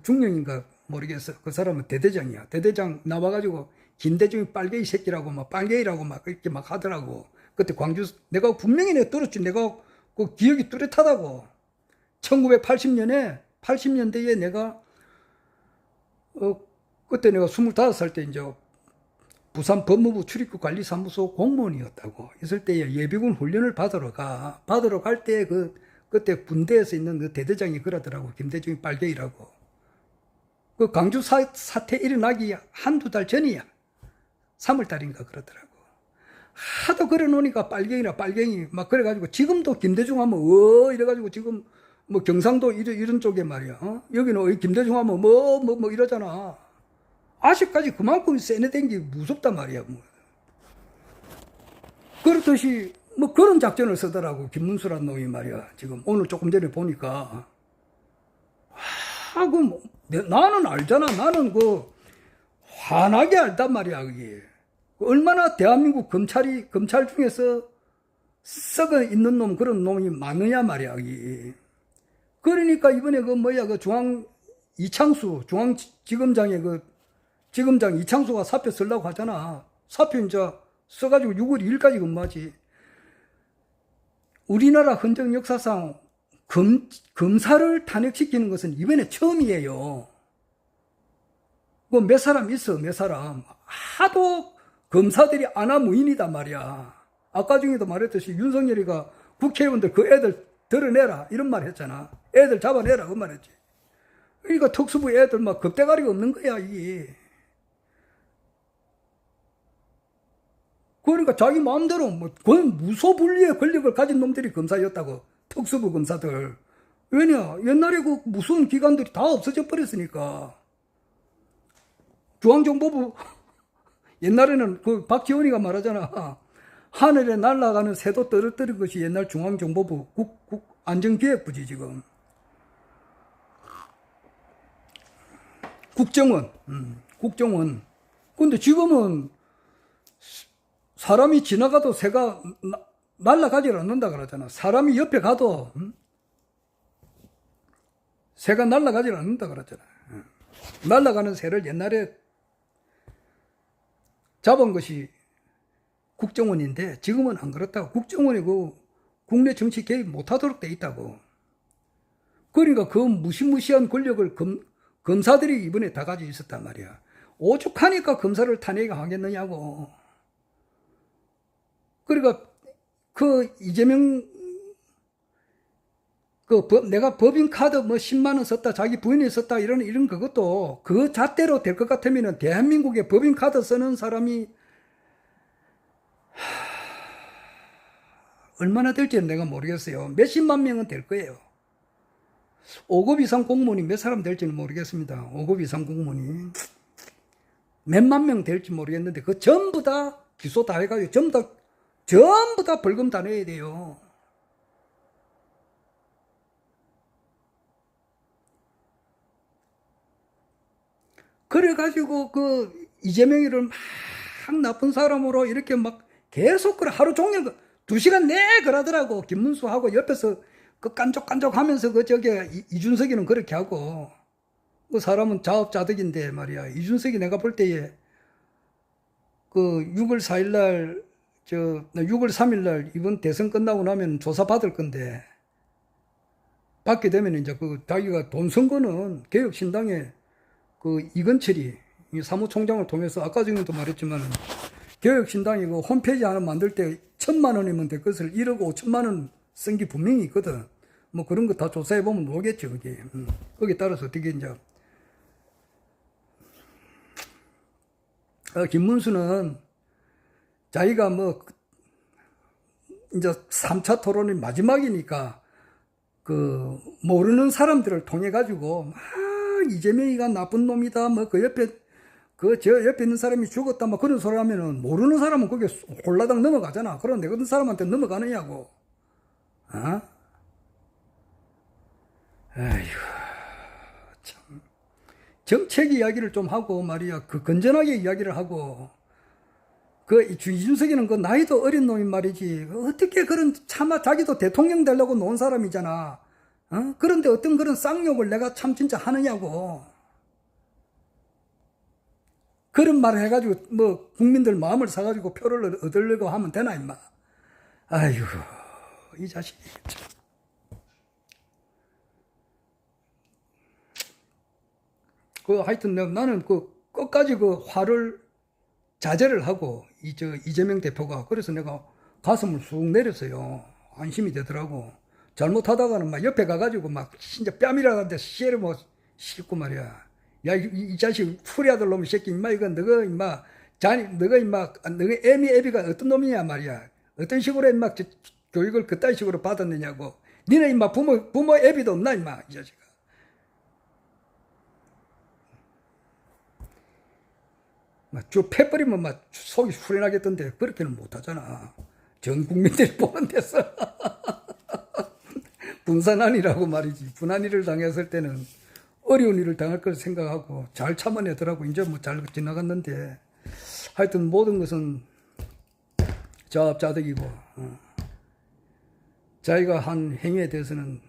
중령인가 모르겠어. 그 사람은 대대장이야. 대대장 나와가지고 김대중이 빨갱이 새끼라고 빨갱이라고 이렇게 하더라고. 그때 광주 내가 분명히 내가 들었지. 내가 그 기억이 뚜렷하다고. 80년대에 내가 그때 내가 25살 때 이제 부산 법무부 출입국 관리사무소 공무원이었다고. 있을 때에 예비군 훈련을 받으러 갈 때 그때 군대에서 있는 그 대대장이 그러더라고. 김대중이 빨갱이라고. 그 광주 사태 일어나기 한두 달 전이야. 3월달인가 그러더라고. 하도 그래 놓으니까 빨갱이 그래가지고 지금도 김대중 하면 이래가지고 지금 경상도 이런 쪽에 말이야. 여기는 김대중 하면 이러잖아. 아직까지 그만큼 세뇌된 게 무섭단 말이야. 그렇듯이 그런 작전을 쓰더라고. 김문수란 놈이 말이야. 지금 오늘 조금 전에 보니까 나는 알잖아. 나는 환하게 알단 말이야. 그게 얼마나 대한민국 검찰 중에서 썩어 있는 놈, 그런 놈이 많으냐 말이야. 그게. 그러니까 이번에 중앙지검장의 지검장 이창수가 사표 쓰려고 하잖아. 사표 이제 써가지고 6월 2일까지 근무하지. 우리나라 헌정 역사상 검사를 탄핵시키는 것은 이번에 처음이에요. 몇 사람 있어, 몇 사람. 하도 검사들이 아나무인이단 말이야. 아까 중에도 말했듯이 윤석열이가 국회의원들 그 애들 드러내라 이런 말 했잖아. 애들 잡아내라 그 말 했지. 그러니까 특수부 애들 겁대가리가 없는 거야 이게. 그러니까 자기 마음대로 무소불위의 권력을 가진 놈들이 검사였다고. 특수부 검사들. 왜냐 옛날에 무서운 기관들이 다 없어져 버렸으니까. 중앙정보부 옛날에는 박지원이가 말하잖아. 하늘에 날아가는 새도 떨어뜨린 것이 옛날 중앙정보부 안전기획부지 지금. 국정원. 근데 지금은 사람이 지나가도 새가 날아가질 않는다 그러잖아. 사람이 옆에 가도 새가 날아가질 않는다 그러잖아. 날아가는 새를 옛날에 잡은 것이 국정원인데 지금은 안 그렇다고. 국정원이 국내 정치 개입 못하도록 돼 있다고. 그러니까 그 무시무시한 권력을 검사들이 이번에 다 가지고 있었단 말이야. 오죽하니까 검사를 탄핵하겠느냐고. 그러니까 이재명 내가 법인카드 10만원 썼다, 자기 부인이 썼다, 이런 그것도 그 잣대로 될 것 같으면은 대한민국에 법인카드 쓰는 사람이 얼마나 될지는 내가 모르겠어요. 몇십만 명은 될 거예요. 5급 이상 공무원이 몇 사람 될지는 모르겠습니다. 5급 이상 공무원이. 몇만 명 될지 모르겠는데, 전부 다 기소 다 해가지고, 전부 다 벌금 다 내야 돼요. 그래가지고 이재명이를 막 나쁜 사람으로 이렇게 계속 하루 종일 2시간 내 그러더라고. 김문수하고 옆에서 깐족깐족 하면서 이준석이는 그렇게 하고. 그 사람은 자업자득인데 말이야. 이준석이 내가 볼 때에 6월 4일날 6월 3일날 이번 대선 끝나고 나면 조사받을 건데 받게 되면 이제 그 자기가 돈 쓴 거는 개혁신당에 그 이건철이 이 사무총장을 통해서 아까 전에도 말했지만 개혁신당이 그 홈페이지 하나 만들 때 1,000만 원이면 될 것을 1억 5천만 원 쓴 게 분명히 있거든. 뭐 그런 거 다 조사해 보면 오겠죠, 그게. 거기에 따라서 어떻게 이제 김문수는 자기가 뭐 이제 3차 토론이 마지막이니까 그 모르는 사람들을 통해 가지고 막 이재명이가 나쁜 놈이다 뭐 그 옆에 그 저 옆에 있는 사람이 죽었다 뭐 그런 소리 하면은 모르는 사람은 그게 홀라당 넘어가잖아. 그럼 내 같은 사람한테 넘어가느냐고. 어? 아이고 참 정책 이야기를 좀 하고 말이야 그 건전하게 이야기를 하고 그 이준석이는 그 나이도 어린 놈이 말이지 어떻게 그런 차마 자기도 대통령 되려고 놓은 사람이잖아. 어? 그런데 어떤 그런 쌍욕을 내가 참 진짜 하느냐고. 그런 말을 해가지고 뭐 국민들 마음을 사가지고 표를 얻으려고 하면 되나 임마. 아이고 이 자식이 참. 그 하여튼 나는 그 끝까지 그 화를 자제를 하고 이재명 대표가 그래서 내가 가슴을 쑥 내렸어요. 안심이 되더라고. 잘못하다가는 막 옆에 가가지고 막 진짜 뺨이라는데 씨를 뭐 씻고 말이야. 야 이 자식 후리아들 놈의 새끼 임마 이거 너가 임마 너가 임마 너가 애비가 어떤 놈이냐 말이야. 어떤 식으로 임마 교육을 그따위 식으로 받았느냐고. 니네 임마 부모 애비도 없나 임마 이 자식아. 막 쭉 패버리면 막 속이 후련하겠던데 그렇게는 못하잖아. 전 국민들이 보는 데서 분산환이라고 말이지. 분한일을 당했을 때는 어려운 일을 당할 걸 생각하고 잘 참아내더라고. 이제 뭐 잘 지나갔는데 하여튼 모든 것은 자업자득이고 자기가 한 행위에 대해서는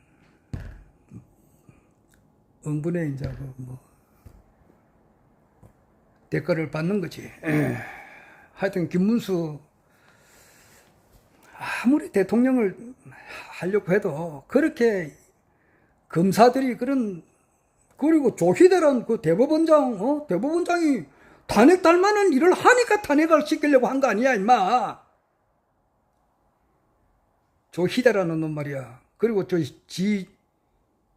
응분의 이제 뭐 대가를 받는 거지. 하여튼 김문수 아무리 대통령을 하려고 해도 그렇게 검사들이 그리고 조희대란 그 대법원장 대법원장이 탄핵 달 만한 일을 하니까 탄핵을 시키려고 한 거 아니야 임마. 조희대라는 놈 말이야. 그리고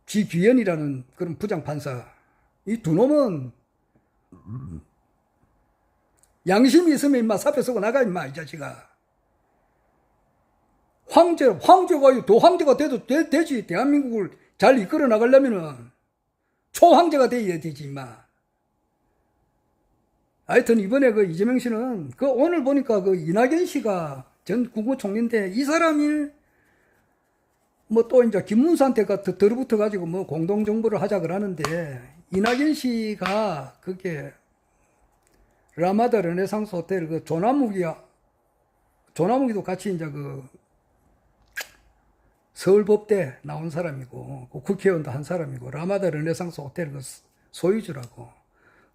지귀현이라는 그런 부장판사 이 두 놈은 양심이 있으면 임마 사표 쓰고 나가 임마 이 자식아. 황제가 더 황제가 돼도 되지. 대한민국을 잘 이끌어 나가려면은 초황제가 돼야 되지 임마. 하여튼 이번에 그 이재명 씨는 그 오늘 보니까 그 이낙연 씨가 전 국무총리인데 이 사람이 뭐 또 이제 김문수한테가 들어붙어 가지고 뭐 공동정부를 하자 그러는데 이낙연 씨가 그게 라마다 르네상스 호텔 그 조나무기도 같이 이제 그 서울법대 나온 사람이고 그 국회의원도 한 사람이고 라마다 르네상스 호텔 그 소유주라고.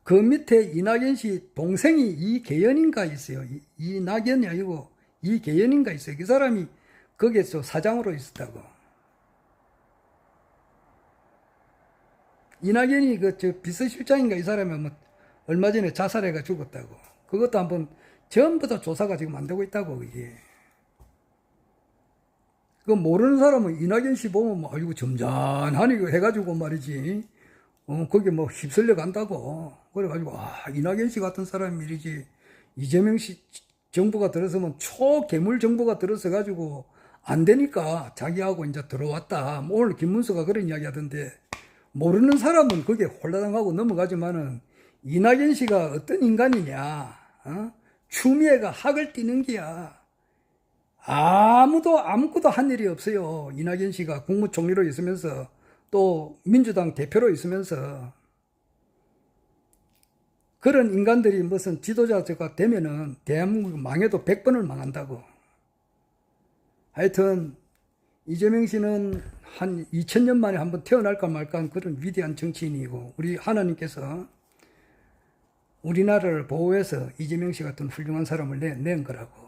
그 밑에 이낙연 씨 동생이 이계연인가 있어요. 이낙연이 아니고 이계연인가 있어요. 그 사람이 거기에서 사장으로 있었다고. 이낙연이 저 비서실장인가 이 사람이 뭐 얼마 전에 자살해가 죽었다고. 그것도 한번 전부 다 조사가 지금 안 되고 있다고 이게. 그 모르는 사람은 이낙연 씨 보면 뭐 아이고 점잖하니 해가지고 말이지. 거기 뭐 휩쓸려 간다고. 그래가지고 이낙연 씨 같은 사람이 이러지. 이재명 씨 정부가 들어서면 초괴물 정부가 들어서 가지고 안 되니까 자기하고 이제 들어왔다. 뭐 오늘 김문수가 그런 이야기 하던데 모르는 사람은 그게 홀라당하고 넘어가지만은 이낙연 씨가 어떤 인간이냐. 추미애가 학을 띠는 게야. 아무것도 한 일이 없어요. 이낙연 씨가 국무총리로 있으면서 또 민주당 대표로 있으면서 그런 인간들이 무슨 지도자가 되면은 대한민국 망해도 100번을 망한다고. 하여튼 이재명 씨는 한 2000년 만에 한번 태어날까 말까 한 그런 위대한 정치인이고 우리 하나님께서 우리나라를 보호해서 이재명 씨 같은 훌륭한 사람을 낸 거라고.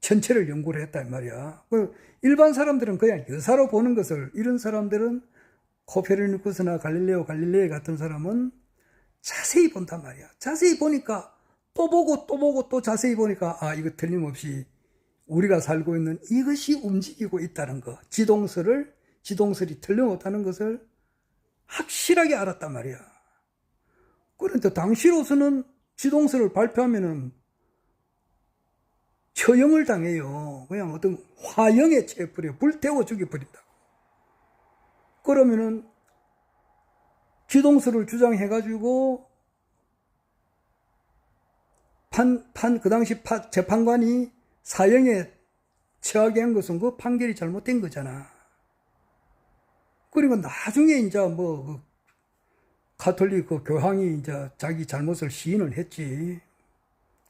전체를 연구를 했단 말이야. 일반 사람들은 그냥 여사로 보는 것을, 이런 사람들은 코페르니쿠스나 갈릴레오 갈릴레이 같은 사람은 자세히 본단 말이야. 자세히 보니까 또 보고 또 보고 또 자세히 보니까 아, 이거 틀림없이 우리가 살고 있는 이것이 움직이고 있다는 거, 지동설이 틀림없다는 것을 확실하게 알았단 말이야. 그런데 당시로서는 지동설을 발표하면은 처형을 당해요. 그냥 어떤 화형에 처해버려. 불태워 죽여버린다고. 그러면은 지동설을 주장해가지고 그 당시 재판관이 사형에 처하게 한 것은 그 판결이 잘못된 거잖아. 그리고 나중에 이제 뭐 가톨릭 그 교황이 이제 자기 잘못을 시인을 했지.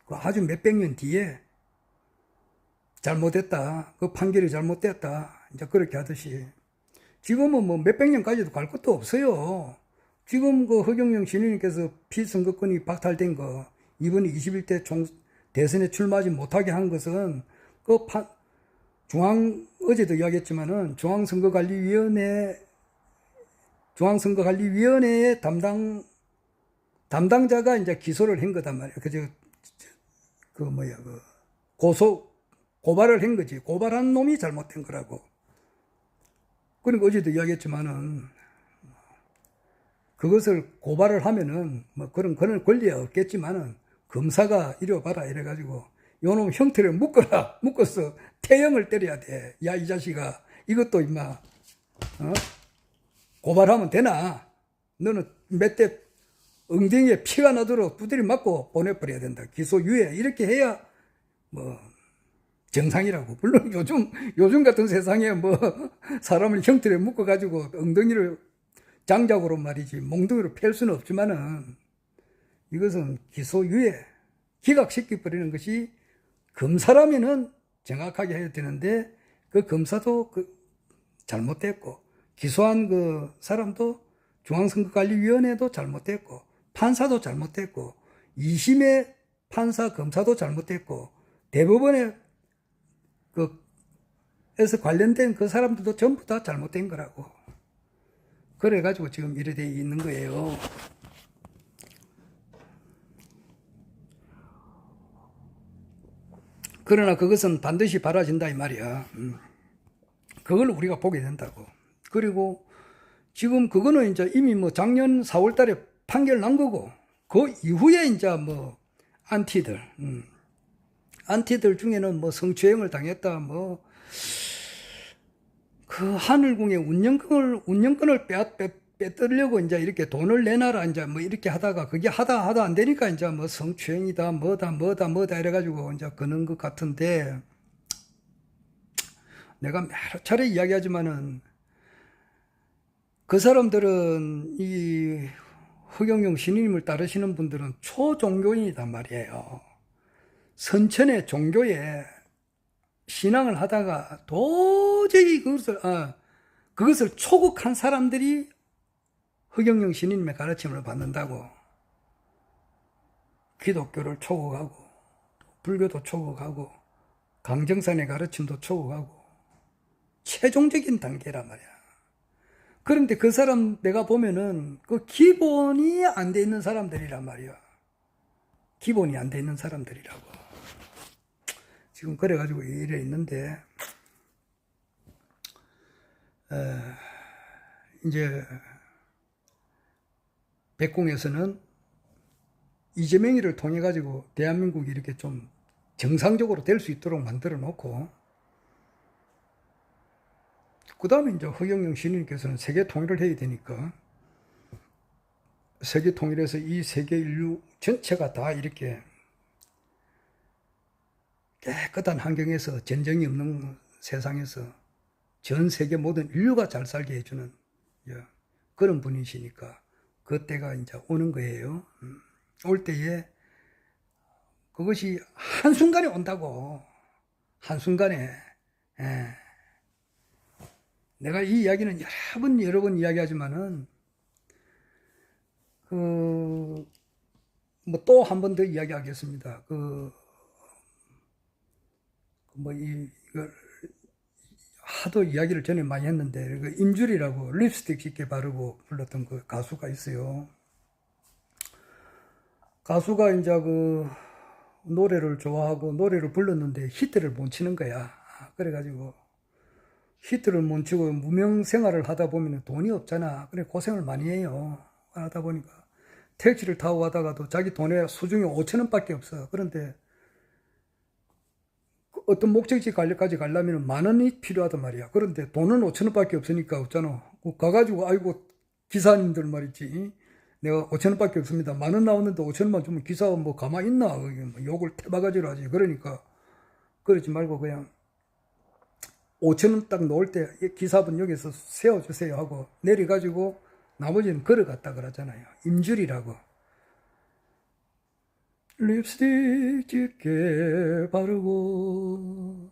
그 아주 몇백 년 뒤에 잘못했다. 그 판결이 잘못됐다. 이제 그렇게 하듯이. 지금은 뭐 몇백 년까지도 갈 것도 없어요. 지금 그 허경영 신인님께서 피선거권이 박탈된 거, 이번에 21대 대선에 출마하지 못하게 한 것은 그 어제도 이야기했지만은 중앙선거관리위원회의 담당자가 이제 기소를 한 거단 말이야. 고발을 한 거지. 고발한 놈이 잘못된 거라고. 그러니까 어제도 이야기했지만은, 그것을 고발을 하면은, 뭐 그런 권리가 없겠지만은, 검사가 이리 와봐라, 이래가지고, 요놈 형태를 묶어서 태형을 때려야 돼. 야, 이 자식아, 이것도 임마, 고발하면 되나? 너는 몇 대 엉덩이에 피가 나도록 두드려 맞고 보내버려야 된다. 기소유예. 이렇게 해야, 뭐, 정상이라고. 물론 요즘 같은 세상에 뭐, 사람을 형태를 묶어가지고 엉덩이를 장작으로 말이지, 몽둥이로 팰 수는 없지만은, 이것은 기소유예. 기각시켜버리는 것이 검사라면은 정확하게 해야 되는데, 그 검사도 잘못됐고, 기소한 그 사람도 중앙선거관리위원회도 잘못됐고, 판사도 잘못됐고, 2심의 판사, 검사도 잘못됐고, 대법원에 에서 관련된 그 사람들도 전부 다 잘못된 거라고. 그래가지고 지금 이래 돼 있는 거예요. 그러나 그것은 반드시 바라진다 이 말이야. 그걸 우리가 보게 된다고. 그리고 지금 그거는 이제 이미 뭐 작년 4월 달에 판결 난 거고, 그 이후에 이제 뭐 안티들 중에는 뭐 성추행을 당했다, 뭐 그 하늘궁의 운영권을 빼뜨려고 이제 이렇게 돈을 내놔라 이제 뭐 이렇게 하다가 그게 하다 안 되니까 이제 뭐 성추행이다 뭐다 이래가지고 이제 그런 것 같은데, 내가 여러 차례 이야기하지만은 그 사람들은 이 허경영 신임을 따르시는 분들은 초종교인이단 말이에요. 선천의 종교에 신앙을 하다가 도저히 그것을 초국한 사람들이 허경영 신임의 가르침을 받는다고. 기독교를 초국하고, 불교도 초국하고, 강정산의 가르침도 초국하고, 최종적인 단계란 말이야. 그런데 그 사람 내가 보면은 그 기본이 안 돼 있는 사람들이란 말이야. 기본이 안 돼 있는 사람들이라고. 지금 그래가지고 이래 있는데, 이제 백궁에서는 이재명이를 통해 가지고 대한민국이 이렇게 좀 정상적으로 될 수 있도록 만들어 놓고, 그 다음에 이제 허경영 신인께서는 세계 통일을 해야 되니까, 세계 통일해서 이 세계 인류 전체가 다 이렇게 깨끗한 환경에서, 전쟁이 없는 세상에서 전 세계 모든 인류가 잘 살게 해주는 그런 분이시니까 그때가 이제 오는 거예요. 올 때에 그것이 한순간에 온다고. 한순간에. 내가 이 이야기는 여러 번 이야기하지만은 뭐 또 한 번 더 이야기하겠습니다. 뭐 이걸 하도 이야기를 전에 많이 했는데 그 임주리라고 립스틱 짙게 바르고 불렀던 그 가수가 있어요. 가수가 이제 그 노래를 좋아하고 노래를 불렀는데 히트를 못 치는 거야. 그래가지고 히트를 못 치고 무명 생활을 하다 보면 돈이 없잖아. 그래 고생을 많이 해요. 하다 보니까 택시를 타고 가다가도 자기 돈의 수중에 5천 원밖에 없어. 그런데 어떤 목적지 가려까지 가려면 10,000원이 필요하단 말이야. 그런데 돈은 5천 원밖에 없으니까 없잖아. 가가지고 아이고 기사님들 말이지. 내가 5천 원밖에 없습니다. 10,000원 나오는데 5천 원만 주면 기사가 뭐 가만히 있나? 뭐 욕을 태바가지로 하지. 그러니까 그러지 말고 그냥 5천 원 딱 놓을 때 기사분 여기서 세워주세요 하고 내려가지고 나머지는 걸어갔다 그러잖아요. 임줄이라고. 립스틱 짙게 바르고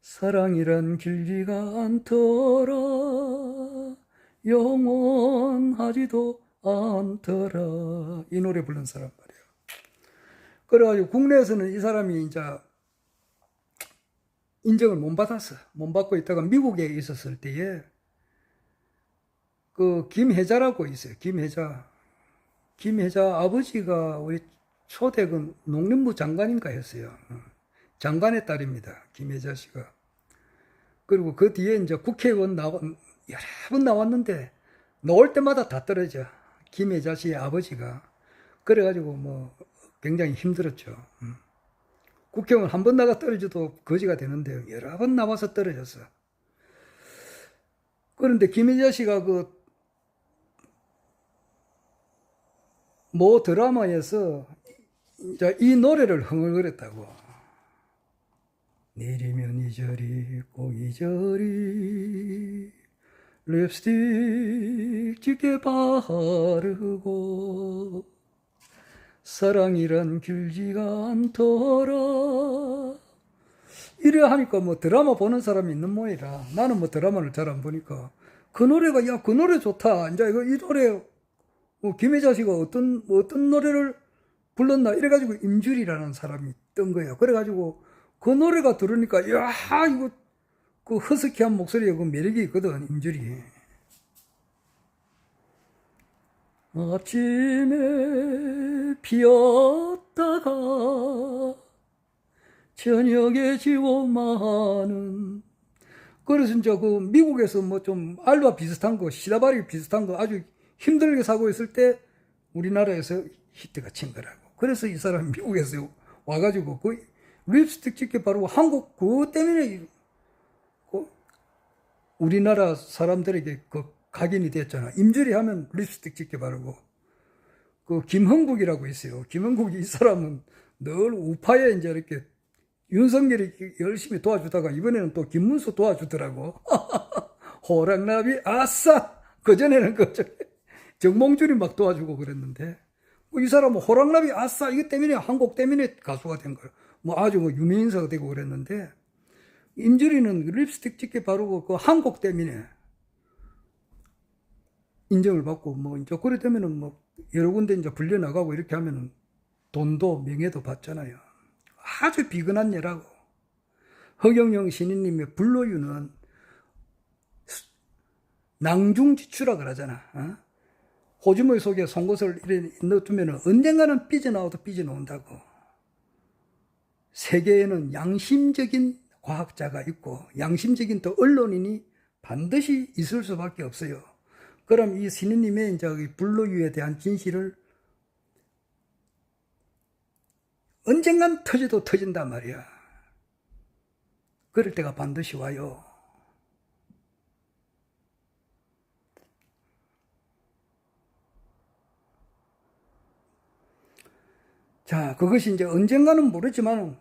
사랑이란 길지가 않더라 영원하지도 않더라 이 노래 부른 사람 말이에요. 그래가지고 국내에서는 이 사람이 이제 인정을 못 받았어. 못 받고 있다가 미국에 있었을 때에 그 김혜자라고 있어요. 김혜자 아버지가 우리 초대 그 농림부 장관인가 했어요. 장관의 딸입니다. 김혜자 씨가. 그리고 그 뒤에 이제 국회의원 여러 번 나왔는데 나올 때마다 다 떨어져. 김혜자 씨의 아버지가. 그래가지고 뭐 굉장히 힘들었죠. 국회의원 한 번 나가 떨어져도 거지가 되는데 여러 번 나와서 떨어졌어. 그런데 김혜자 씨가 그 모 드라마에서 이제 이 노래를 흥얼거렸다고. 내리면 이절이 꼭 이절이 립스틱 짙게 바르고 사랑이란 길지가 않더라. 이래 하니까 뭐 드라마 보는 사람이 있는 모양이라. 나는 뭐 드라마를 잘 안 보니까 그 노래가 야 그 노래 좋다. 이제 이 노래 김혜자 씨가 어떤 노래를 불렀나 이래가지고 임줄이라는 사람이 뜬 거예요. 그래가지고 그 노래가 들으니까 야 이거 그 허스키한 목소리에 그 매력이 있거든. 임줄이. 아침에 피었다가 저녁에 지워마는. 그래서 이제 그 미국에서 뭐 좀 알바 비슷한 거, 시다바리 비슷한 거 아주 힘들게 사고 있을 때 우리나라에서 히트가 친 거라고. 그래서 이 사람이 미국에서 와가지고 그 립스틱 짙게 바르고 한국 그거 때문에 그 우리나라 사람들에게 그 각인이 됐잖아. 임주리 하면 립스틱 짙게 바르고. 그 김흥국이라고 있어요. 김흥국이 이 사람은 늘 우파에 이제 이렇게 윤석열이 열심히 도와주다가 이번에는 또 김문수 도와주더라고. 호랑나비 아싸. 그전에는 정몽준이 막 도와주고 그랬는데 이 사람은 호랑나비 아싸 이것 때문에 한국 때문에 가수가 된 거예요. 뭐 아주 뭐 유명인사가 되고 그랬는데 임주리는 립스틱 짙게 바르고 그 한국 때문에 인정을 받고 뭐 이제 그래 되면은 뭐 여러 군데 이제 불려 나가고 이렇게 하면은 돈도 명예도 받잖아요. 아주 비근한 예라고. 허경영 신인님의 불로유는 낭중지추라 그러잖아. 호주머니 속에 송곳을 이래 넣어두면 언젠가는 삐져나와도 삐져나온다고. 세계에는 양심적인 과학자가 있고 양심적인 또 언론인이 반드시 있을 수밖에 없어요. 그럼 이 신우님의 이제 불로유에 대한 진실을 언젠간 터져도 터진단 말이야. 그럴 때가 반드시 와요. 자, 그것이 이제 언젠가는 모르지만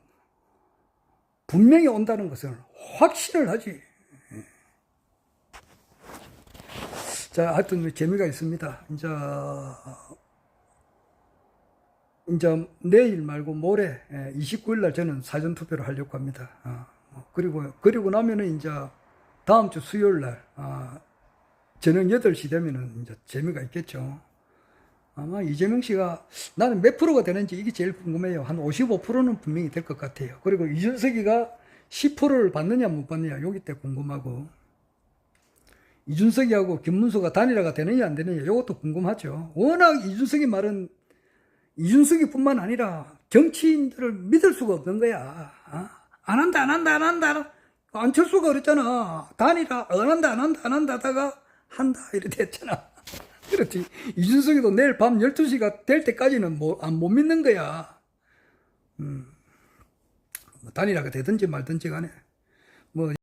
분명히 온다는 것을 확신을 하지. 자, 하여튼 재미가 있습니다. 이제 내일 말고 모레 29일 날 저는 사전 투표를 하려고 합니다. 그리고 나면은 이제 다음 주 수요일 날 저녁 8시 되면은 이제 재미가 있겠죠. 아마 이재명 씨가 나는 몇 프로가 되는지 이게 제일 궁금해요. 한 55%는 분명히 될 것 같아요. 그리고 이준석이가 10%를 받느냐 못 받느냐 여기 때 궁금하고 이준석이하고 김문수가 단일화가 되느냐 안 되느냐 이것도 궁금하죠. 워낙 이준석이 말은 이준석이뿐만 아니라 정치인들을 믿을 수가 없는 거야. 안 한다 안 한다 안 한다. 안철수가 그랬잖아. 단일화 안 한다 안 한다 안 한다 하다가 한다 이렇게 했잖아. 그렇지. 이준석이도 내일 밤 12시가 될 때까지는 못 믿는 거야. 단일화가 되든지 말든지 간에. 뭐